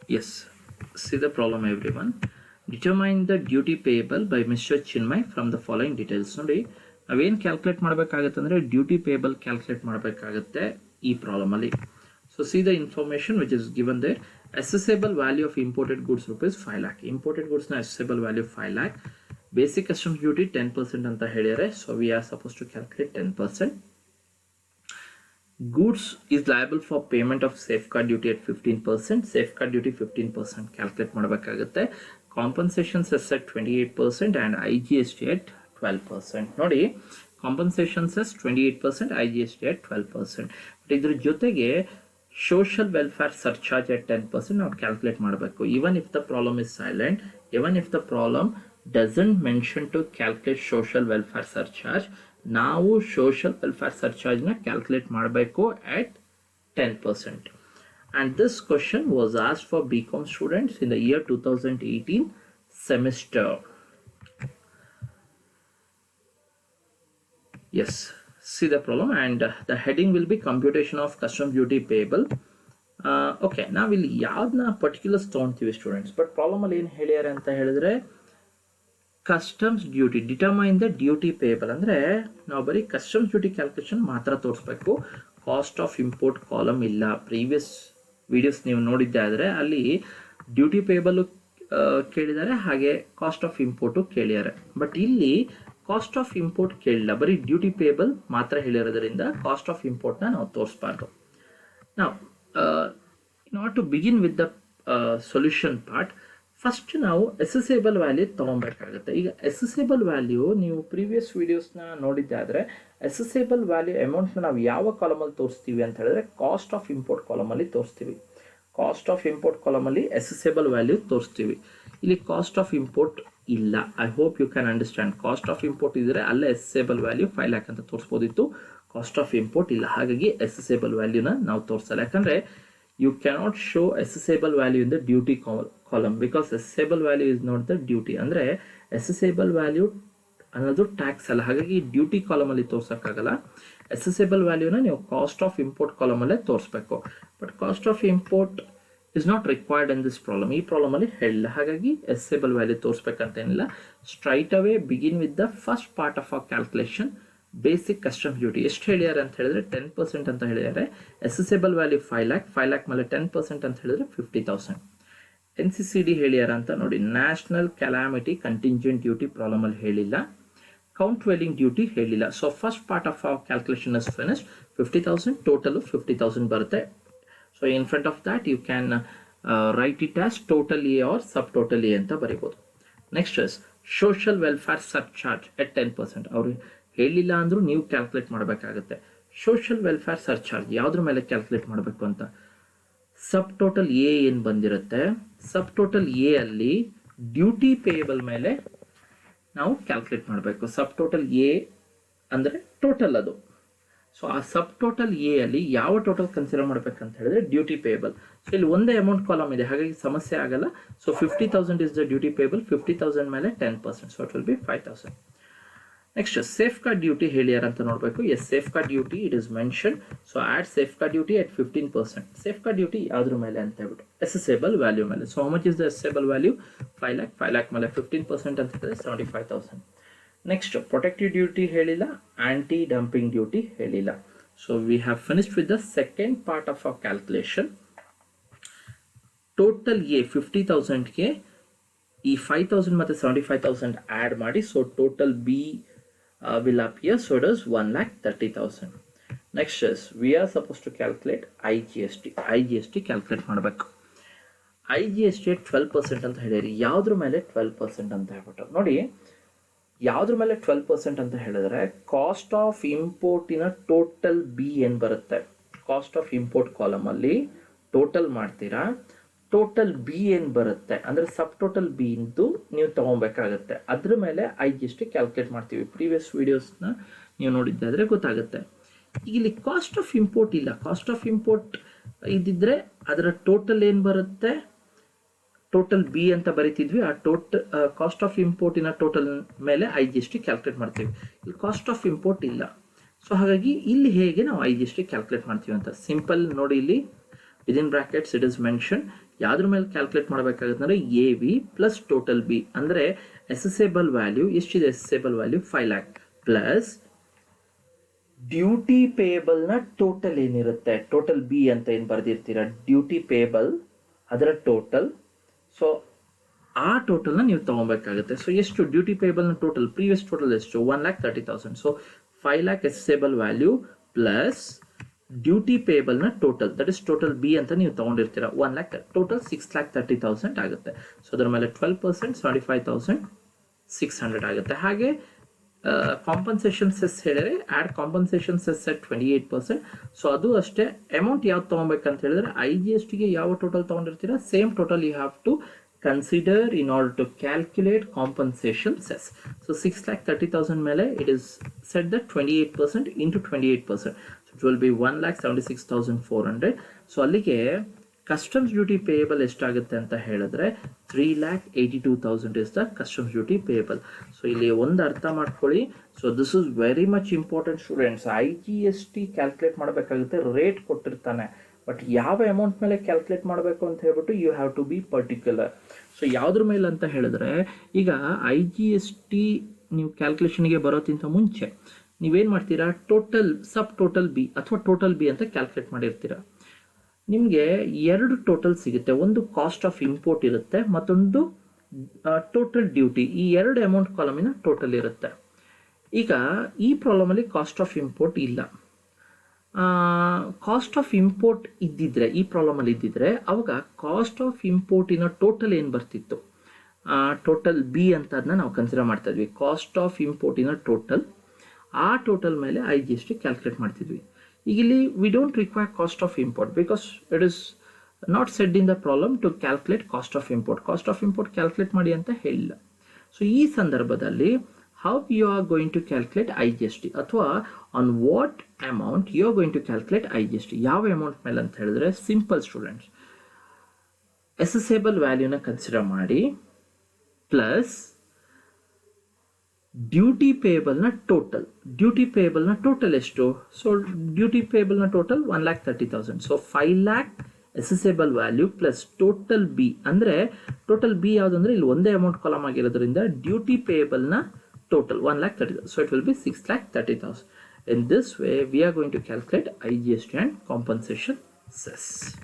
Yes, see the problem everyone. Determine the duty payable by Mr. Chinmay from the following details. ನೋಡಿ ನಾವೇನು calculate ಮಾಡಬೇಕಾಗುತ್ತೆ ಅಂದರೆ duty payable calculate ಮಾಡಬೇಕಾಗುತ್ತೆ ಈ ಪ್ರಾಬ್ಲಮಲ್ಲಿ. So see the information which is given there. Assessable value of imported goods rupees 5 lakh. Imported ಗುಡ್ಸ್ನ assessable value 5 lakh. Basic customs duty 10% ಅಂತ ಹೇಳಿದರೆ, so we are suppose to calculate 10%. Goods is liable for payment of safeguard duty at 15%. Safeguard duty 15% calculate ಮಾಡಬೇಕಾಗುತ್ತೆ. Compensation cess at 28% and IGST at 12%. ನೋಡಿ compensation cess 28%, IGST at 12%. But ಇದ್ರ ಜೊತೆಗೆ social welfare surcharge at 10% ನಾವು calculate ಮಾಡಬೇಕು. Even if the problem is silent, even if the problem doesn't mention to calculate social welfare surcharge, ನಾವು social welfare ಸರ್ಚಾರ್ಜ್ನ calculate ಮಾಡಬೇಕು at 10%. And this question was asked for BCom students in the year 2018 semester. Yes, see the problem, and the heading will be computation of customs duty payable. Okay, ನಾವಿಲ್ಲಿ ಯಾವ್ದನ್ನ particulars ತೊಗೊಳ್ತೀವಿ students, but ಪ್ರಾಬ್ಲಮಲ್ಲಿ ಏನು ಹೇಳ್ಯಾರ ಅಂತ ಹೇಳಿದ್ರೆ customs duty determine the duty payable ಅಂದರೆ ನಾವು ಬರೀ ಕಸ್ಟಮ್ಸ್ ಡ್ಯೂಟಿ ಕ್ಯಾಲ್ಕುಲೇಷನ್ ಮಾತ್ರ ತೋರಿಸ್ಬೇಕು. ಕಾಸ್ಟ್ ಆಫ್ ಇಂಪೋರ್ಟ್ ಕಾಲಮ್ ಇಲ್ಲ. ಪ್ರೀವಿಯಸ್ ವಿಡಿಯೋಸ್ ನೀವು ನೋಡಿದ್ದೆ ಆದರೆ ಅಲ್ಲಿ ಡ್ಯೂಟಿ ಪೇಬಲ್ ಕೇಳಿದ್ದಾರೆ, ಹಾಗೆ ಕಾಸ್ಟ್ ಆಫ್ ಇಂಪೋರ್ಟು ಕೇಳಿದ್ದಾರೆ. ಬಟ್ ಇಲ್ಲಿ ಕಾಸ್ಟ್ ಆಫ್ ಇಂಪೋರ್ಟ್ ಕೇಳಿಲ್ಲ, ಬರೀ ಡ್ಯೂಟಿ ಪೇಬಲ್ ಮಾತ್ರ ಹೇಳಿರೋದ್ರಿಂದ ಕಾಸ್ಟ್ ಆಫ್ ಇಂಪೋರ್ಟ್ನ ನಾವು ತೋರಿಸ್ಬಾರ್ದು. ನಾವು in order to begin with the solution part, first ನಾವು ಅಸೆಸೇಬಲ್ ವ್ಯಾಲ್ಯೂ ತೊಗೊಬೇಕಾಗುತ್ತೆ. ಈಗ ಅಸೆಸೇಬಲ್ ವ್ಯಾಲ್ಯೂ ನೀವು ಪ್ರೀವಿಯಸ್ ವಿಡಿಯೋಸ್ನ ನೋಡಿದ್ದೆ ಆದರೆ ಅಸೆಸೇಬಲ್ ವ್ಯಾಲ್ಯೂ ಅಮೌಂಟ್ನ ನಾವು ಯಾವ ಕಾಲಮಲ್ಲಿ ತೋರಿಸ್ತೀವಿ ಅಂತ ಹೇಳಿದ್ರೆ ಕಾಸ್ಟ್ ಆಫ್ ಇಂಪೋರ್ಟ್ ಕಾಲಮಲ್ಲಿ ತೋರಿಸ್ತೀವಿ. ಕಾಸ್ಟ್ ಆಫ್ ಇಂಪೋರ್ಟ್ ಕಾಲಮಲ್ಲಿ ಅಸೆಸೇಬಲ್ ವ್ಯಾಲ್ಯೂ ತೋರಿಸ್ತೀವಿ. ಇಲ್ಲಿ ಕಾಸ್ಟ್ ಆಫ್ ಇಂಪೋರ್ಟ್ ಇಲ್ಲ. I hope you can understand. Cost of import ಇದ್ದರೆ ಅಲ್ಲೇ ಅಸೆಸೇಬಲ್ ವ್ಯಾಲ್ಯೂ 5 lakh ಅಂತ ತೋರಿಸ್ಬೋದಿತ್ತು. ಕಾಸ್ಟ್ ಆಫ್ ಇಂಪೋರ್ಟ್ ಇಲ್ಲ, ಹಾಗಾಗಿ ಅಸೆಸೇಬಲ್ ವ್ಯಾಲ್ಯೂನ ನಾವು ತೋರಿಸಲ್ಲ. ಯಾಕಂದರೆ you cannot show assessable value in the duty column because assessable value is not the duty. ಅಂದರೆ assessable value ಅನ್ನೋದು tax ಅಲ್ಲ, ಹಾಗಾಗಿ ಡ್ಯೂಟಿ ಕಾಲಮ್ ಅಲ್ಲಿ ತೋರ್ಸಕ್ಕಾಗಲ್ಲ. ಅಸೆಸೇಬಲ್ ವ್ಯಾಲ್ಯೂನ ನೀವು ಕಾಸ್ಟ್ ಆಫ್ ಇಂಪೋರ್ಟ್ ಕಾಲಮ್ ಅಲ್ಲೇ ತೋರಿಸ್ಬೇಕು. But cost of import is not required in this problem. ಈ problem ಅಲ್ಲಿ ಹೇಳಿಲ್ಲ, ಹಾಗಾಗಿ ಅಸೆಸೇಬಲ್ ವ್ಯಾಲ್ಯೂ ತೋರಿಸ್ಬೇಕಂತೇನಿಲ್ಲ. Straight away begin with the first part of our calculation, basic customs duty. ಎಷ್ಟು ಹೇಳಿದ್ದಾರೆ ಅಂತ ಹೇಳಿದ್ರೆ 10% ಅಂತ ಹೇಳಿದ್ದಾರೆ. ಅಸೆಸೇಬಲ್ ವ್ಯಾಲ್ಯೂ 5 lakh, 5 lakh ಮೇಲೆ 10% ಅಂತ ಹೇಳಿದ್ರೆ 50,000. NCCD ಹೇಳ್ಯಾರ ಅಂತ ನೋಡಿ. National calamity contingent duty problem ಅಲ್ಲಿ ಹೇಳಿಲ್ಲ. ಕೌಂಟ್ ವೆಲ್ಲಿಂಗ್ ಡ್ಯೂಟಿ ಹೇಳಿಲ್ಲ. So first part of our calculation is finished. 50,000 total 50,000 ಬರುತ್ತೆ. So in front of that you can write it as total A R sub total A ಅಂತ ಬರೀಬೋದು. Next is social welfare surcharge at 10%. ಅವರು ಹೇಳಿಲ್ಲ ಅಂದರೂ ನೀವು calculate ಮಾಡಬೇಕಾಗುತ್ತೆ. Social welfare surcharge ಯಾವುದ್ರ ಮೇಲೆ ಕ್ಯಾಲ್ಕುಲೇಟ್ ಮಾಡಬೇಕು ಅಂತ, ಸಬ್ ಟೋಟಲ್ ಎ ಏನು ಬಂದಿರುತ್ತೆ, ಸಬ್ ಟೋಟಲ್ ಎ ಅಲ್ಲಿ ಡ್ಯೂಟಿ ಪೇಯಬಲ್ ಮೇಲೆ ನಾವು ಕ್ಯಾಲ್ಕುಲೇಟ್ ಮಾಡಬೇಕು. ಸಬ್ ಟೋಟಲ್ ಎ ಅಂದರೆ ಟೋಟಲ್ ಅದು. ಸೊ ಆ ಸಬ್ ಟೋಟಲ್ ಎ ಅಲ್ಲಿ ಯಾವ ಟೋಟಲ್ ಕನ್ಸಿಡರ್ ಮಾಡಬೇಕಂತ ಹೇಳಿದ್ರೆ ಡ್ಯೂಟಿ ಪೇಯಬಲ್. ಸೊ ಇಲ್ಲಿ ಒಂದೇ ಅಮೌಂಟ್ ಕಾಲಮ್ ಇದೆ, ಹಾಗಾಗಿ ಸಮಸ್ಯೆ ಆಗಲ್ಲ. So 50,000 is the duty payable. 50,000 ಮೇಲೆ 10%, so it will be 5,000. Next safeguard duty ಹೇಳ್ಯಾರ ಅಂತ ನೋಡಬೇಕು. Yes, safeguard duty it is mention. So add safeguard duty at 15%. Safeguard duty ಯಾವ್ದ್ರ ಮೇಲೆ ಅಂತ ಹೇಳ್ಬಿಟ್ಟು ಅಸೆಸೇಬಲ್ ವ್ಯಾಲ್ಯೂ ಮೇಲೆ. So how much is the assessable value? 5 lakh. 5 lakh ಮೇಲೆ 15% ಅಂತ ಹೇಳಿದ್ರೆ 75,000. ನೆಕ್ಸ್ಟ್ ಪ್ರೊಟೆಕ್ಟಿವ್ ಡ್ಯೂಟಿ ಹೇಳಿಲ್ಲ, ಆಂಟಿ ಡಂಪಿಂಗ್ ಡ್ಯೂಟಿ ಹೇಳಿಲ್ಲ. So we have finished with the second part of our calculation. Total a 50,000ಗೆ ಈ 5,000 ಮತ್ತು 75,000 ಆ್ಯಡ್ ಮಾಡಿ. So total b will appear. So does 1,30,000. Next is we are supposed to calculate IGST. IGST calculate ಮಾಡಬೇಕು. IGST 12% ಅಂತ ಹೇಳಿರಿ. ಯಾವುದ್ರ ಮೇಲೆ 12% ಅಂತ ಹೇಳ್ಬಿಟ್ಟು ನೋಡಿ. ಯಾವುದ್ರ ಮೇಲೆ 12% ಅಂತ ಹೇಳಿದ್ರೆ ಕಾಸ್ಟ್ ಆಫ್ ಇಂಪೋರ್ಟಿನ ಟೋಟಲ್ ಬಿ ಏನು ಬರುತ್ತೆ, ಕಾಸ್ಟ್ ಆಫ್ ಇಂಪೋರ್ಟ್ ಕಾಲಮ್ ಅಲ್ಲಿ ಟೋಟಲ್ ಮಾಡ್ತೀರಾ. ಟೋಟಲ್ ಬಿ ಏನು ಬರುತ್ತೆ ಅಂದರೆ ಸಬ್ ಟೋಟಲ್ ಬಿ ಇಂದು ನೀವು ತೊಗೊಬೇಕಾಗತ್ತೆ. ಅದ್ರ ಮೇಲೆ IGST ಕ್ಯಾಲ್ಕುಲೇಟ್ ಮಾಡ್ತೀವಿ. ಪ್ರೀವಿಯಸ್ ವಿಡಿಯೋಸ್ನ ನೀವು ನೋಡಿದ್ದಾದರೆ ಗೊತ್ತಾಗುತ್ತೆ. ಈಗ ಇಲ್ಲಿ ಕಾಸ್ಟ್ ಆಫ್ ಇಂಪೋರ್ಟ್ ಇಲ್ಲ. ಕಾಸ್ಟ್ ಆಫ್ ಇಂಪೋರ್ಟ್ ಇದ್ದಿದ್ರೆ ಅದರ ಟೋಟಲ್ ಏನು ಬರುತ್ತೆ, ಟೋಟಲ್ ಬಿ ಅಂತ ಬರಿತಿದ್ವಿ. ಆ ಕಾಸ್ಟ್ ಆಫ್ ಇಂಪೋರ್ಟಿನ ಟೋಟಲ್ ಮೇಲೆ IGST ಕ್ಯಾಲ್ಕುಲೇಟ್ ಮಾಡ್ತೀವಿ. ಇಲ್ಲಿ ಕಾಸ್ಟ್ ಆಫ್ ಇಂಪೋರ್ಟ್ ಇಲ್ಲ. ಸೊ ಹಾಗಾಗಿ ಇಲ್ಲಿ ಹೇಗೆ ನಾವು IGST ಕ್ಯಾಲ್ಕುಲೇಟ್ ಮಾಡ್ತೀವಿ ಅಂತ ಸಿಂಪಲ್ ನೋಡಿ. ಇಲ್ಲಿ within brackets it is mention ಯಾವ್ದ್ರ ಮೇಲೆ ಕ್ಯಾಲ್ಕುಲೇಟ್ ಮಾಡಬೇಕಾಗುತ್ತೆ ಅಂದರೆ a v plus total b ಅಂದರೆ ಎಸೆಸೇಬಲ್ ವ್ಯಾಲ್ಯೂ ಎಷ್ಟಿದೆ assessable value 5 lakh plus duty ಪೇಯಬಲ್ನ ಟೋಟಲ್ ಏನಿರುತ್ತೆ ಟೋಟಲ್ ಬಿ ಅಂತ ಏನು ಬರೆದಿರ್ತೀರ ಡ್ಯೂಟಿ ಪೇಯಬಲ್ ಅದರ ಟೋಟಲ್ ಸೊ ಆ ಟೋಟಲ್ನ ನೀವು ತೊಗೊಬೇಕಾಗುತ್ತೆ ಸೊ ಎಷ್ಟು ಡ್ಯೂಟಿ ಪೇಯಬಲ್ನ ಟೋಟಲ್ ಪ್ರೀವಿಯಸ್ ಟೋಟಲ್ ಎಷ್ಟು 1,30,000 so 5 lakh assessable value plus duty ಪೇಯಬಲ್ನ total that is total b ಅಂತ ನೀವು ತೊಗೊಂಡಿರ್ತೀರ 1 lakh ಟೋಟಲ್ 6,30,000 ಆಗುತ್ತೆ ಸೊ ಅದರ ಮೇಲೆ 12% 75,600 ಆಗುತ್ತೆ ಹಾಗೆ ಕಾಂಪನ್ಸೇಷನ್ ಸೆಸ್ ಹೇಳಿದ್ರೆ add compensation cess at 28% so ಅದು ಅಷ್ಟೇ ಅಮೌಂಟ್ ಯಾವ್ದು ತೊಗೊಬೇಕಂತ ಹೇಳಿದ್ರೆ IGSTಗೆ ಯಾವ ಟೋಟಲ್ ತೊಗೊಂಡಿರ್ತೀರ same total you have to consider in order to calculate compensation cess. So 6,30,000 mele it is set that 28% into 28%. So it will be 1,76,400. So ಅಲ್ಲಿಗೆ customs duty payable ಎಷ್ಟಾಗುತ್ತೆ ಅಂತ ಹೇಳಿದ್ರೆ 3,82,000 is the customs duty payable. So ಇಲ್ಲಿ ಒಂದು ಅರ್ಥ ಮಾಡ್ಕೊಳ್ಳಿ so this is very much important students IGST calculate ಮಾಡಬೇಕಾಗುತ್ತೆ rate ಕೊಟ್ಟಿರ್ತಾನೆ ಬಟ್ ಯಾವ ಅಮೌಂಟ್ ಮೇಲೆ ಕ್ಯಾಲ್ಕುಲೇಟ್ ಮಾಡಬೇಕು ಅಂತ ಹೇಳ್ಬಿಟ್ಟು you have to be particular so ಯಾವುದ್ರ ಮೇಲೆ ಅಂತ ಹೇಳಿದ್ರೆ ಈಗ IGST ನೀವು ಕ್ಯಾಲ್ಕುಲೇಷನ್ಗೆ ಬರೋಕ್ಕಿಂತ ಮುಂಚೆ ನೀವೇನು ಮಾಡ್ತೀರಾ ಟೋಟಲ್ ಸಬ್ ಟೋಟಲ್ ಬಿ ಅಥವಾ ಟೋಟಲ್ ಬಿ ಅಂತ ಕ್ಯಾಲ್ಕುಲೇಟ್ ಮಾಡಿರ್ತೀರ ನಿಮಗೆ ಎರಡು ಟೋಟಲ್ ಸಿಗುತ್ತೆ ಒಂದು ಕಾಸ್ಟ್ ಆಫ್ ಇಂಪೋರ್ಟ್ ಇರುತ್ತೆ ಮತ್ತೊಂದು ಟೋಟಲ್ ಡ್ಯೂಟಿ ಈ ಎರಡು ಅಮೌಂಟ್ ಕಾಲಮಿನ ಟೋಟಲ್ ಇರುತ್ತೆ ಈಗ ಈ ಪ್ರಾಬ್ಲಮಲ್ಲಿ ಕಾಸ್ಟ್ ಆಫ್ ಇಂಪೋರ್ಟ್ ಇಲ್ಲ ಕಾಸ್ಟ್ ಆಫ್ ಇಂಪೋರ್ಟ್ ಇದ್ದಿದ್ರೆ ಈ ಪ್ರಾಬ್ಲಮಲ್ಲಿ ಇದ್ದಿದ್ರೆ ಅವಾಗ ಕಾಸ್ಟ್ ಆಫ್ ಇಂಪೋರ್ಟಿನ ಟೋಟಲ್ ಏನು ಬರ್ತಿತ್ತು ಟೋಟಲ್ ಬಿ ಅಂತ ಅದನ್ನ ನಾವು ಕನ್ಸಿಡರ್ ಮಾಡ್ತಾ ಇದ್ವಿ ಕಾಸ್ಟ್ ಆಫ್ ಇಂಪೋರ್ಟಿನ ಟೋಟಲ್ ಆ ಟೋಟಲ್ ಮೇಲೆ IGST ಕ್ಯಾಲ್ಕುಲೇಟ್ ಮಾಡ್ತಿದ್ವಿ ಈಗ ಇಲ್ಲಿ we don't require cost of import because it is not said in the problem to calculate cost of import calculate ಮಾಡಿ ಅಂತ ಹೇಳಿಲ್ಲ ಸೊ ಈ ಸಂದರ್ಭದಲ್ಲಿ how you are going to calculate IGST ಅಥವಾ on what amount you are going to calculate IGST ಯಾವ amount ಮೇಲೆ ಅಂತ ಹೇಳಿದ್ರೆ ಸಿಂಪಲ್ ಸ್ಟೂಡೆಂಟ್ಸ್ ಎಸೆಸೇಬಲ್ ವ್ಯಾಲ್ಯೂನ ಕನ್ಸಿಡರ್ ಮಾಡಿ ಪ್ಲಸ್ ಡ್ಯೂಟಿ ಪೇಯಬಲ್ನ ಟೋಟಲ್ ಎಷ್ಟು ಸೊ ಡ್ಯೂಟಿ ಪೇಯಬಲ್ನ total 1,30,000 so 5 lakh assessable value plus total b ಅಂದರೆ ಟೋಟಲ್ ಬಿ ಯಾವುದು ಅಂದರೆ ಇಲ್ಲಿ ಒಂದೇ ಅಮೌಂಟ್ ಕಾಲಮ್ ಆಗಿರೋದ್ರಿಂದ ಡ್ಯೂಟಿ ಪೇಯಬಲ್ನ total 1,30,000 so it will be 6,30,000 in this way we are going to calculate IGST and compensation cess.